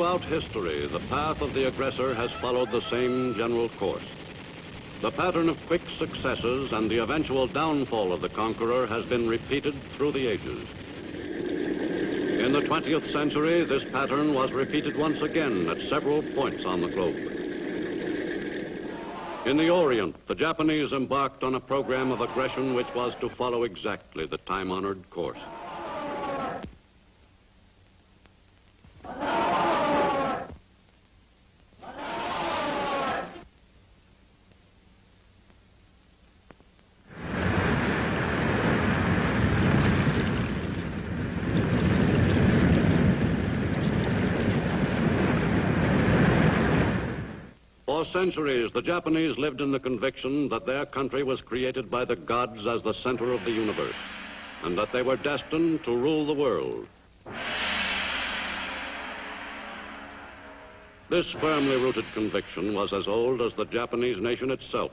Throughout history, the path of the aggressor has followed the same general course. The pattern of quick successes and the eventual downfall of the conqueror has been repeated through the ages. In the 20th century, this pattern was repeated once again at several points on the globe. In the Orient, the Japanese embarked on a program of aggression which was to follow exactly the time-honored course. For centuries, the Japanese lived in the conviction that their country was created by the gods as the center of the universe, and that they were destined to rule the world. This firmly rooted conviction was as old as the Japanese nation itself.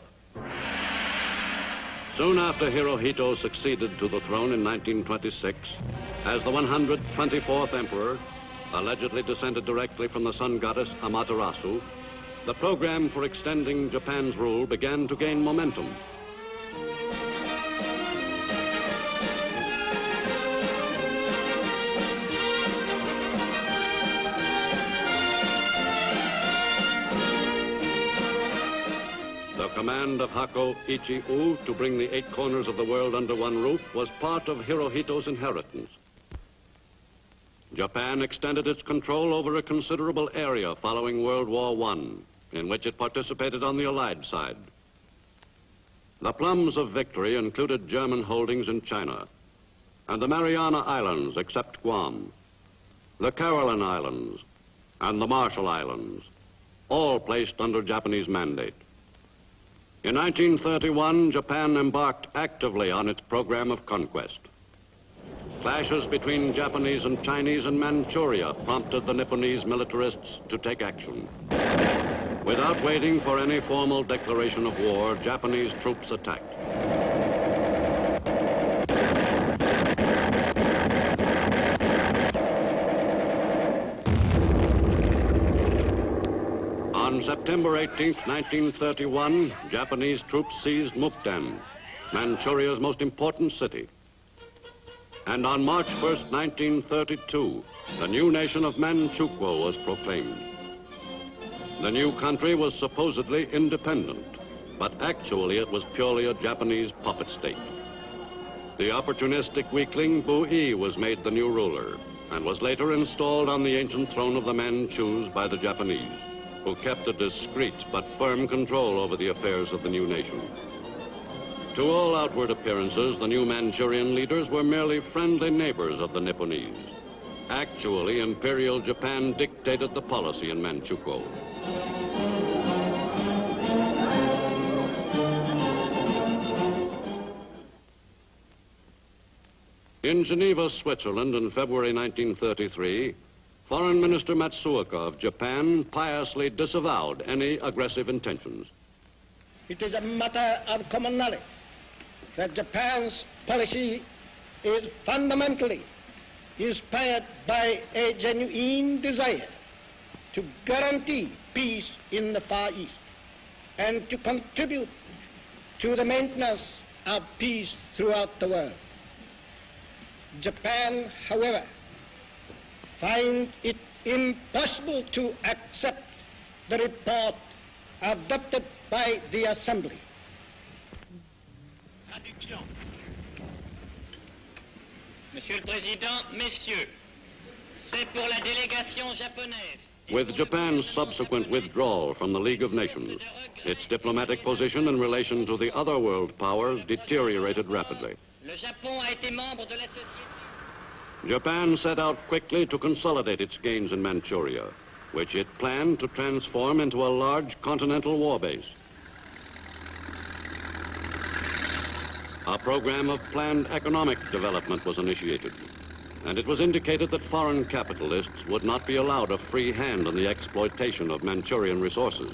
Soon after Hirohito succeeded to the throne in 1926, as the 124th emperor, allegedly descended directly from the sun goddess Amaterasu, the program for extending Japan's rule began to gain momentum. The command of Hako Ichi-U to bring the 8 corners of the world under one roof was part of Hirohito's inheritance. Japan extended its control over a considerable area following World War I, in which it participated on the Allied side. The plums of victory included German holdings in China and the Mariana Islands, except Guam, the Caroline Islands, and the Marshall Islands, all placed under Japanese mandate. In 1931, Japan embarked actively on its program of conquest. Clashes between Japanese and Chinese in Manchuria prompted the Nipponese militarists to take action. Without waiting for any formal declaration of war, Japanese troops attacked. On September 18, 1931, Japanese troops seized Mukden, Manchuria's most important city. And on March 1, 1932, the new nation of Manchukuo was proclaimed. The new country was supposedly independent, but actually it was purely a Japanese puppet state. The opportunistic weakling Bu-yi was made the new ruler and was later installed on the ancient throne of the Manchus by the Japanese, who kept a discreet but firm control over the affairs of the new nation. To all outward appearances, the new Manchurian leaders were merely friendly neighbors of the Nipponese. Actually, Imperial Japan dictated the policy in Manchukuo. In Geneva, Switzerland, in February 1933, Foreign Minister Matsuoka of Japan piously disavowed any aggressive intentions. It is a matter of common knowledge that Japan's policy is fundamentally inspired by a genuine desire to guarantee peace in the Far East and to contribute to the maintenance of peace throughout the world. Japan, however, finds it impossible to accept the report adopted by the Assembly. Traduction. Monsieur le Président, Messieurs, c'est pour la délégation japonaise. With Japan's subsequent withdrawal from the League of Nations, its diplomatic position in relation to the other world powers deteriorated rapidly. Le Japon a été membre de la société. Japan set out quickly to consolidate its gains in Manchuria, which it planned to transform into a large continental war base. A program of planned economic development was initiated, and it was indicated that foreign capitalists would not be allowed a free hand in the exploitation of Manchurian resources.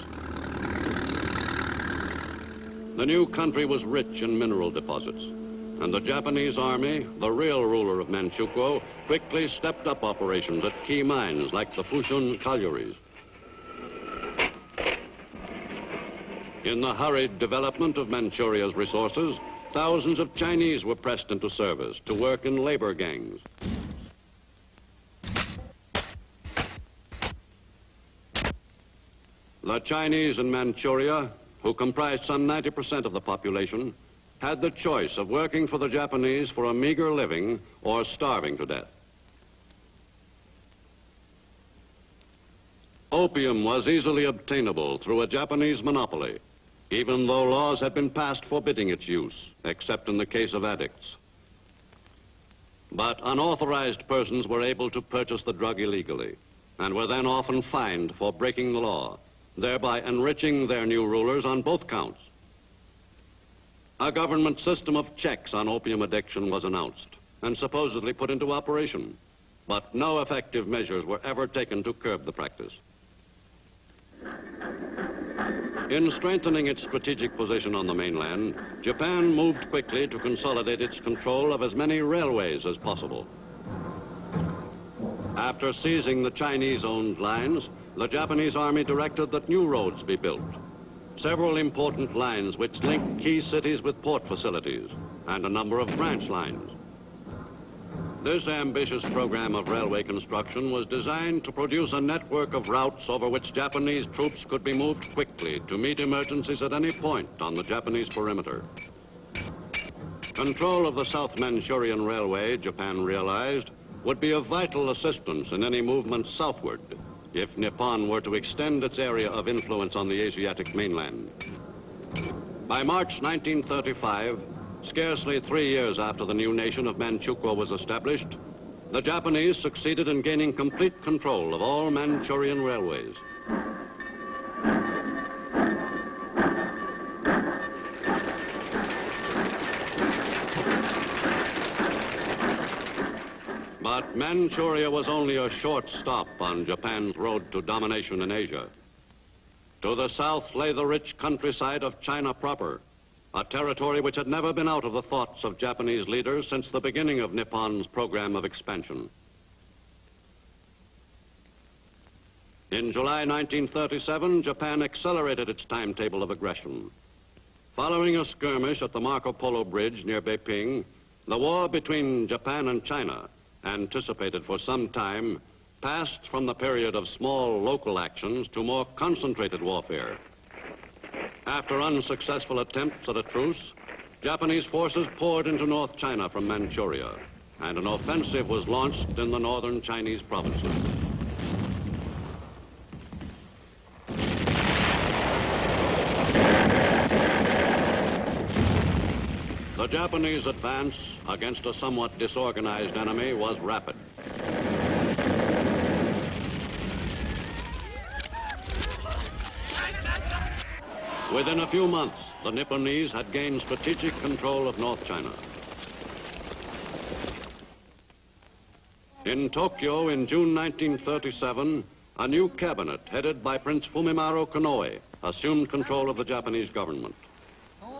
The new country was rich in mineral deposits, and the Japanese army, the real ruler of Manchukuo, quickly stepped up operations at key mines like the Fushun collieries. In the hurried development of Manchuria's resources, thousands of Chinese were pressed into service to work in labor gangs. The Chinese in Manchuria, who comprised some 90% of the population, had the choice of working for the Japanese for a meager living or starving to death. Opium was easily obtainable through a Japanese monopoly, even though laws had been passed forbidding its use, except in the case of addicts. But unauthorized persons were able to purchase the drug illegally and were then often fined for breaking the law, thereby enriching their new rulers on both counts. A government system of checks on opium addiction was announced and supposedly put into operation, but no effective measures were ever taken to curb the practice. In strengthening its strategic position on the mainland, Japan moved quickly to consolidate its control of as many railways as possible. After seizing the Chinese-owned lines, the Japanese army directed that new roads be built. Several important lines which link key cities with port facilities, and a number of branch lines. This ambitious program of railway construction was designed to produce a network of routes over which Japanese troops could be moved quickly to meet emergencies at any point on the Japanese perimeter. Control of the South Manchurian Railway, Japan realized, would be of vital assistance in any movement southward if Nippon were to extend its area of influence on the Asiatic mainland. By March 1935, scarcely 3 years after the new nation of Manchukuo was established, the Japanese succeeded in gaining complete control of all Manchurian railways. But Manchuria was only a short stop on Japan's road to domination in Asia. To the south lay the rich countryside of China proper, a territory which had never been out of the thoughts of Japanese leaders since the beginning of Nippon's program of expansion. In July 1937, Japan accelerated its timetable of aggression. Following a skirmish at the Marco Polo Bridge near Beiping, the war between Japan and China, anticipated for some time, passed from the period of small local actions to more concentrated warfare. After unsuccessful attempts at a truce, Japanese forces poured into North China from Manchuria, and an offensive was launched in the northern Chinese provinces. The Japanese advance against a somewhat disorganized enemy was rapid. Within a few months, the Nipponese had gained strategic control of North China. In Tokyo in June 1937, a new cabinet headed by Prince Fumimaro Konoe assumed control of the Japanese government.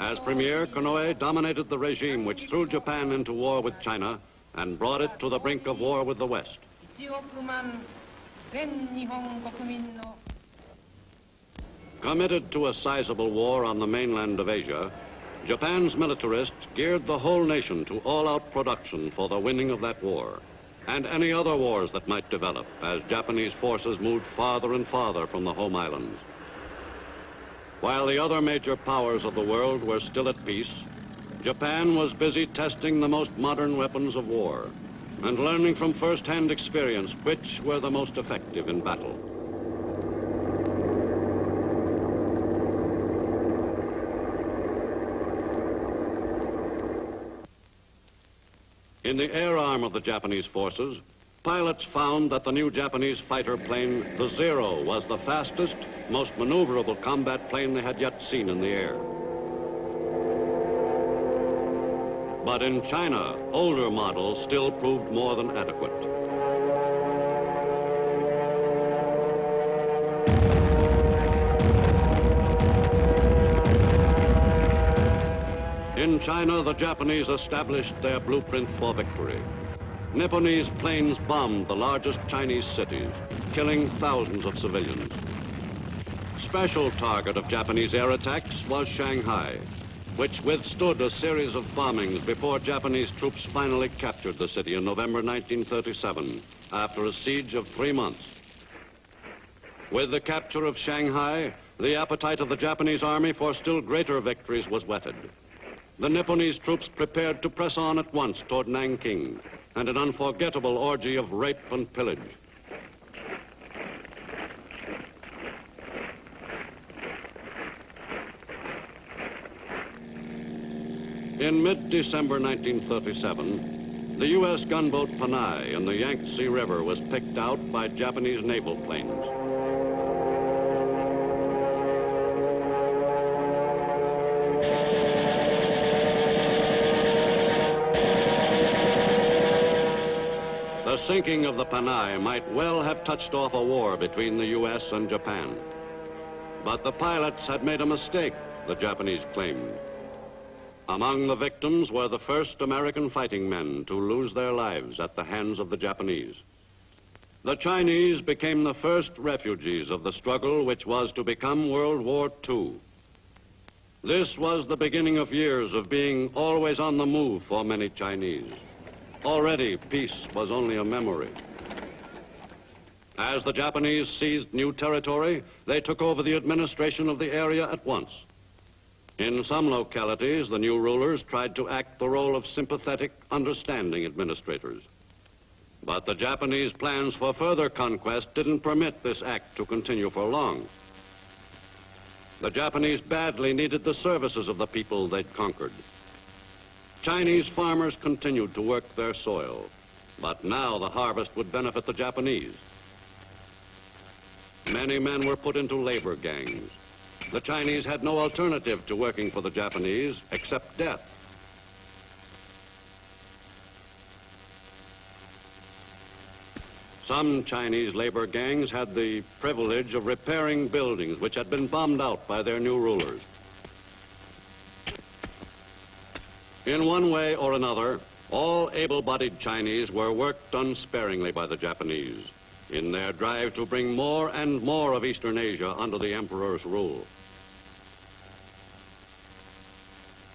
As premier, Konoe dominated the regime which threw Japan into war with China and brought it to the brink of war with the West. Committed to a sizable war on the mainland of Asia, Japan's militarists geared the whole nation to all-out production for the winning of that war, and any other wars that might develop as Japanese forces moved farther and farther from the home islands. While the other major powers of the world were still at peace, Japan was busy testing the most modern weapons of war and learning from first-hand experience which were the most effective in battle. In the air arm of the Japanese forces, pilots found that the new Japanese fighter plane, the Zero, was the fastest, most maneuverable combat plane they had yet seen in the air. But in China, older models still proved more than adequate. In China, the Japanese established their blueprint for victory. Nipponese planes bombed the largest Chinese cities, killing thousands of civilians. Special target of Japanese air attacks was Shanghai, which withstood a series of bombings before Japanese troops finally captured the city in November 1937, after a siege of 3 months. With the capture of Shanghai, the appetite of the Japanese army for still greater victories was whetted. The Nipponese troops prepared to press on at once toward Nanking, and an unforgettable orgy of rape and pillage. In mid-December 1937, the U.S. gunboat Panay in the Yangtze River was picked out by Japanese naval planes. The sinking of the Panay might well have touched off a war between the U.S. and Japan. But the pilots had made a mistake, the Japanese claimed. Among the victims were the first American fighting men to lose their lives at the hands of the Japanese. The Chinese became the first refugees of the struggle which was to become World War II. This was the beginning of years of being always on the move for many Chinese. Already, peace was only a memory. As the Japanese seized new territory, they took over the administration of the area at once. In some localities, the new rulers tried to act the role of sympathetic, understanding administrators. But the Japanese plans for further conquest didn't permit this act to continue for long. The Japanese badly needed the services of the people they'd conquered. Chinese farmers continued to work their soil, but now the harvest would benefit the Japanese. Many men were put into labor gangs. The Chinese had no alternative to working for the Japanese except death. Some Chinese labor gangs had the privilege of repairing buildings which had been bombed out by their new rulers. In one way or another, all able-bodied Chinese were worked unsparingly by the Japanese in their drive to bring more and more of Eastern Asia under the emperor's rule.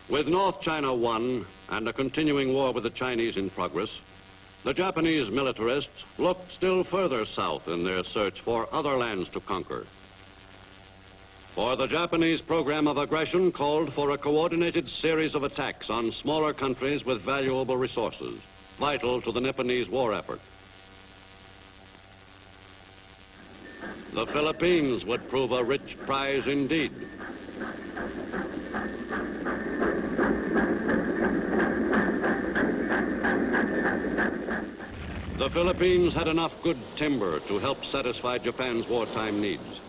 With North China won and a continuing war with the Chinese in progress, the Japanese militarists looked still further south in their search for other lands to conquer. For the Japanese program of aggression called for a coordinated series of attacks on smaller countries with valuable resources, vital to the Nipponese war effort. The Philippines would prove a rich prize indeed. The Philippines had enough good timber to help satisfy Japan's wartime needs.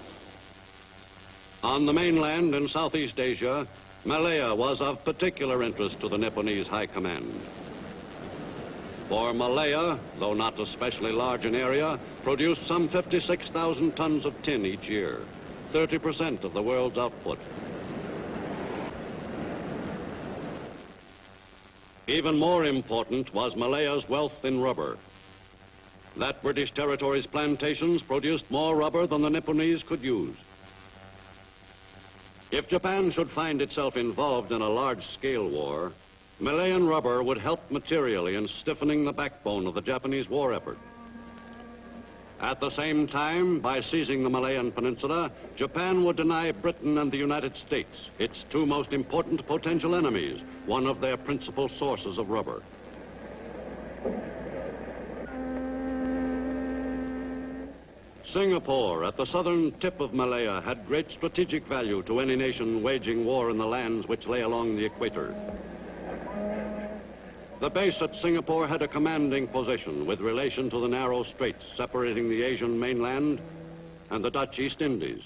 On the mainland in Southeast Asia, Malaya was of particular interest to the Nipponese High Command. For Malaya, though not especially large in area, produced some 56,000 tons of tin each year, 30% of the world's output. Even more important was Malaya's wealth in rubber. That British territory's plantations produced more rubber than the Nipponese could use. If Japan should find itself involved in a large-scale war, Malayan rubber would help materially in stiffening the backbone of the Japanese war effort. At the same time, by seizing the Malayan Peninsula, Japan would deny Britain and the United States, its two most important potential enemies, one of their principal sources of rubber. Singapore, at the southern tip of Malaya, had great strategic value to any nation waging war in the lands which lay along the equator. The base at Singapore had a commanding position with relation to the narrow straits separating the Asian mainland and the Dutch East Indies.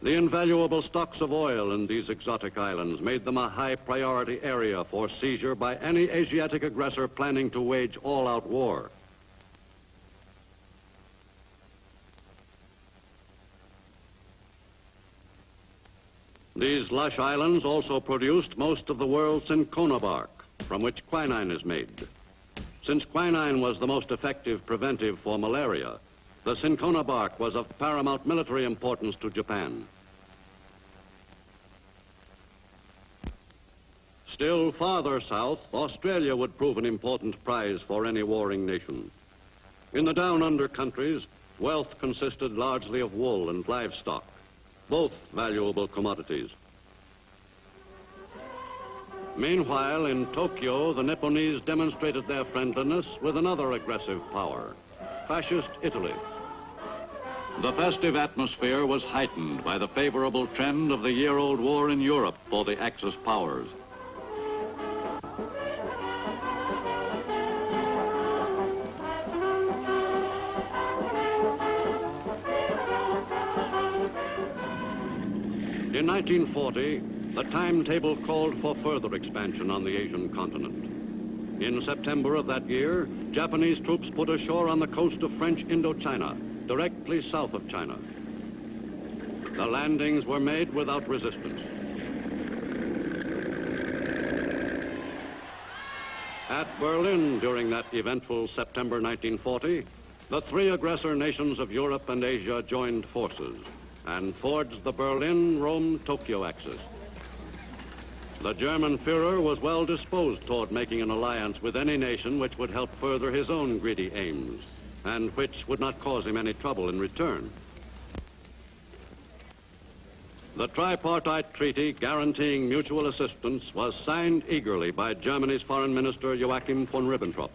The invaluable stocks of oil in these exotic islands made them a high priority area for seizure by any Asiatic aggressor planning to wage all-out war. These lush islands also produced most of the world's cinchona bark, from which quinine is made. Since quinine was the most effective preventive for malaria, the cinchona bark was of paramount military importance to Japan. Still farther south, Australia would prove an important prize for any warring nation. In the down-under countries, wealth consisted largely of wool and livestock, both valuable commodities. Meanwhile, in Tokyo, the Nipponese demonstrated their friendliness with another aggressive power, fascist Italy. The festive atmosphere was heightened by the favorable trend of the year-old war in Europe for the Axis powers. In 1940, the timetable called for further expansion on the Asian continent. In September of that year, Japanese troops put ashore on the coast of French Indochina, directly south of China. The landings were made without resistance. At Berlin during that eventful September 1940, the three aggressor nations of Europe and Asia joined forces and forged the Berlin-Rome-Tokyo axis. The German Führer was well disposed toward making an alliance with any nation which would help further his own greedy aims, and which would not cause him any trouble in return. The tripartite treaty guaranteeing mutual assistance was signed eagerly by Germany's Foreign Minister Joachim von Ribbentrop,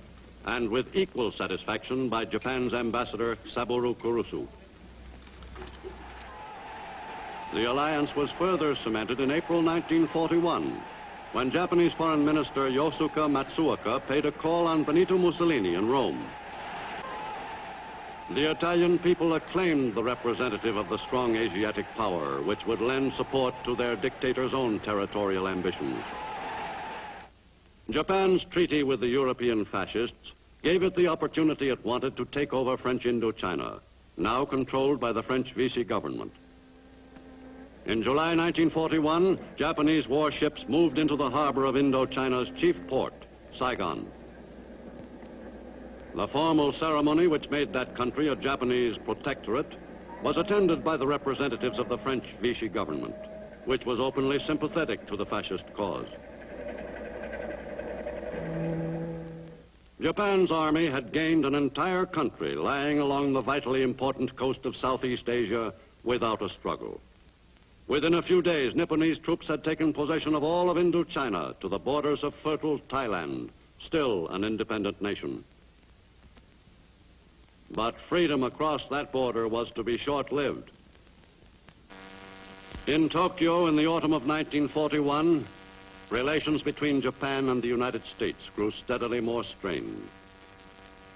and with equal satisfaction by Japan's ambassador Saburo Kurusu. The alliance was further cemented in April 1941, when Japanese Foreign Minister Yosuke Matsuoka paid a call on Benito Mussolini in Rome. The Italian people acclaimed the representative of the strong Asiatic power, which would lend support to their dictator's own territorial ambitions. Japan's treaty with the European fascists gave it the opportunity it wanted to take over French Indochina, now controlled by the French Vichy government. In July 1941, Japanese warships moved into the harbor of Indochina's chief port, Saigon. The formal ceremony which made that country a Japanese protectorate was attended by the representatives of the French Vichy government, which was openly sympathetic to the fascist cause. Japan's army had gained an entire country lying along the vitally important coast of Southeast Asia without a struggle. Within a few days, Nipponese troops had taken possession of all of Indochina to the borders of fertile Thailand, still an independent nation. But freedom across that border was to be short-lived. In Tokyo in the autumn of 1941, relations between Japan and the United States grew steadily more strained.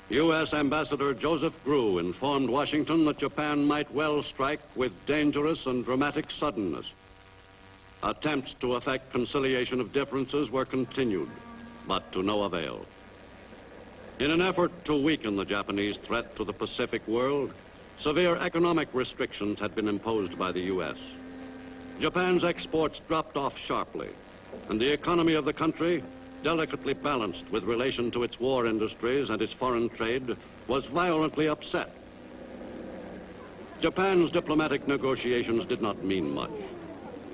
U.S. Ambassador Joseph Grew informed Washington that Japan might well strike with dangerous and dramatic suddenness. Attempts to effect conciliation of differences were continued, but to no avail. In an effort to weaken the Japanese threat to the Pacific world, severe economic restrictions had been imposed by the U.S. Japan's exports dropped off sharply, and the economy of the country, delicately balanced with relation to its war industries and its foreign trade, was violently upset. Japan's diplomatic negotiations did not mean much.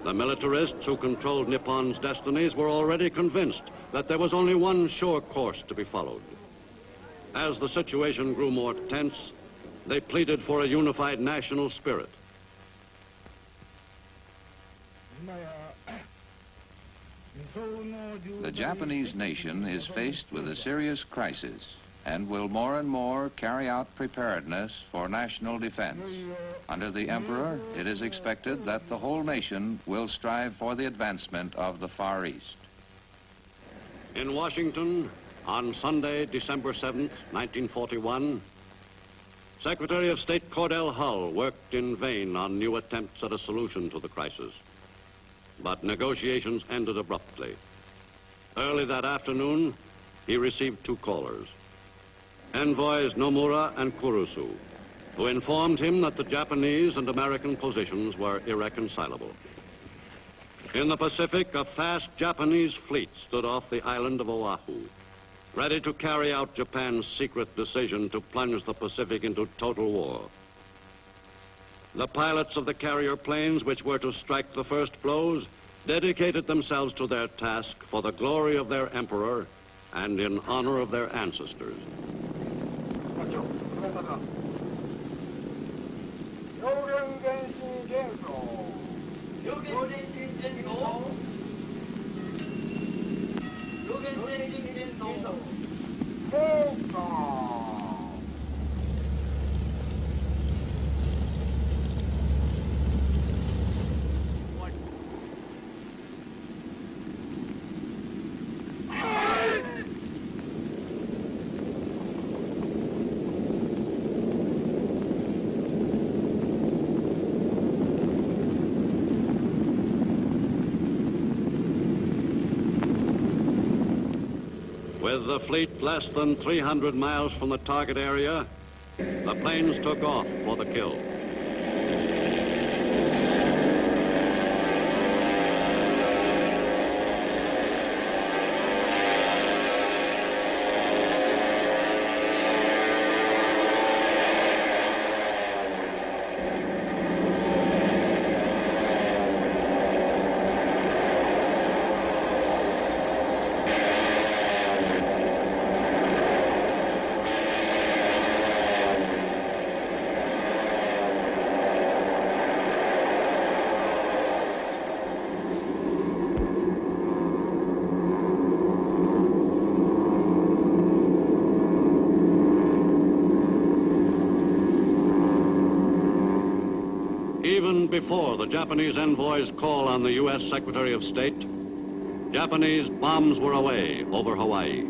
The militarists who controlled Nippon's destinies were already convinced that there was only one sure course to be followed. As the situation grew more tense, they pleaded for a unified national spirit. The Japanese nation is faced with a serious crisis and will more and more carry out preparedness for national defense. Under the Emperor, it is expected that the whole nation will strive for the advancement of the Far East. In Washington, on Sunday, December 7th, 1941, Secretary of State Cordell Hull worked in vain on new attempts at a solution to the crisis. But negotiations ended abruptly. Early that afternoon, he received two callers, envoys Nomura and Kurusu, who informed him that the Japanese and American positions were irreconcilable. In the Pacific, a fast Japanese fleet stood off the island of Oahu, ready to carry out Japan's secret decision to plunge the Pacific into total war. The pilots of the carrier planes which were to strike the first blows dedicated themselves to their task for the glory of their emperor and in honor of their ancestors. With the fleet less than 300 miles from the target area, the planes took off for the kill. Even before the Japanese envoy's call on the U.S. Secretary of State, Japanese bombs were away over Hawaii.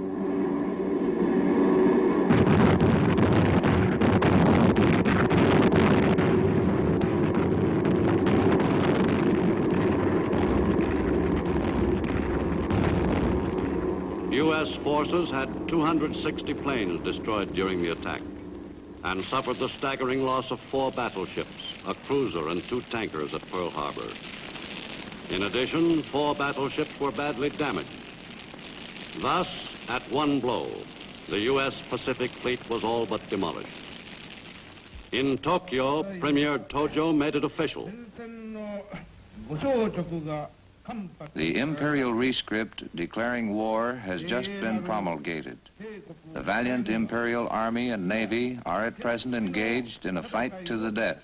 U.S. forces had 260 planes destroyed during the attack and suffered the staggering loss of 4 battleships, a cruiser and 2 tankers at Pearl Harbor. In addition, 4 battleships were badly damaged. Thus, at one blow, the U.S. Pacific Fleet was all but demolished. In Tokyo, Premier Tojo made it official. The imperial rescript declaring war has just been promulgated. The valiant imperial army and navy are at present engaged in a fight to the death.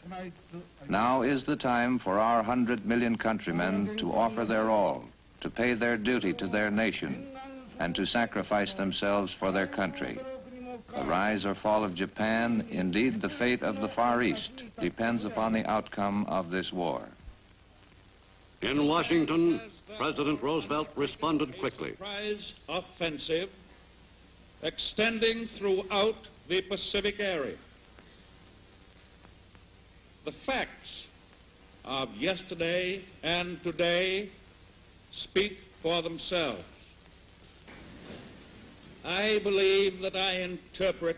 Now is the time for our 100 million countrymen to offer their all, to pay their duty to their nation, and to sacrifice themselves for their country. The rise or fall of Japan, indeed the fate of the Far East, depends upon the outcome of this war. In Washington, President Roosevelt responded quickly. Surprise offensive extending throughout the Pacific area. The facts of yesterday and today speak for themselves. I believe that I interpret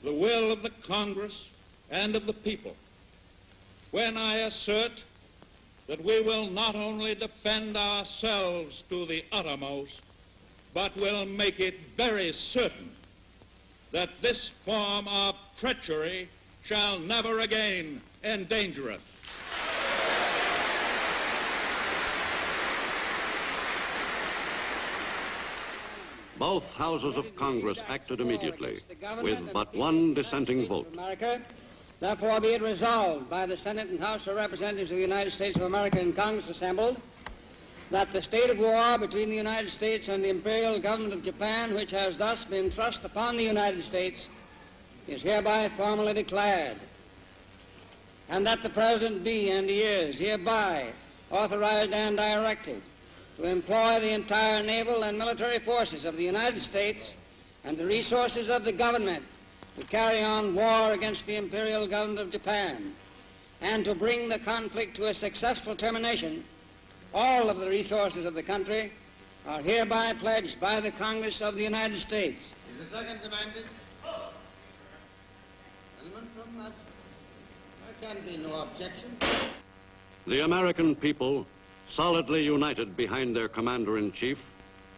the will of the Congress and of the people when I assert that we will not only defend ourselves to the uttermost, but will make it very certain that this form of treachery shall never again endanger us. Both houses of Congress acted immediately, with but one dissenting vote. Therefore, be it resolved by the Senate and House of Representatives of the United States of America in Congress assembled that the state of war between the United States and the imperial government of Japan, which has thus been thrust upon the United States, is hereby formally declared, and that the President be and he is hereby authorized and directed to employ the entire naval and military forces of the United States and the resources of the government to carry on war against the imperial government of Japan and to bring the conflict to a successful termination. All of the resources of the country are hereby pledged by the Congress of the United States. Is the second demanded? Gentlemen from us, there can be no objection. The American people, solidly united behind their commander-in-chief,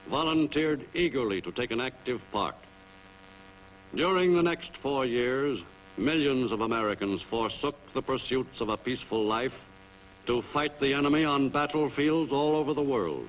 volunteered eagerly to take an active part. During the next 4 years, millions of Americans forsook the pursuits of a peaceful life to fight the enemy on battlefields all over the world.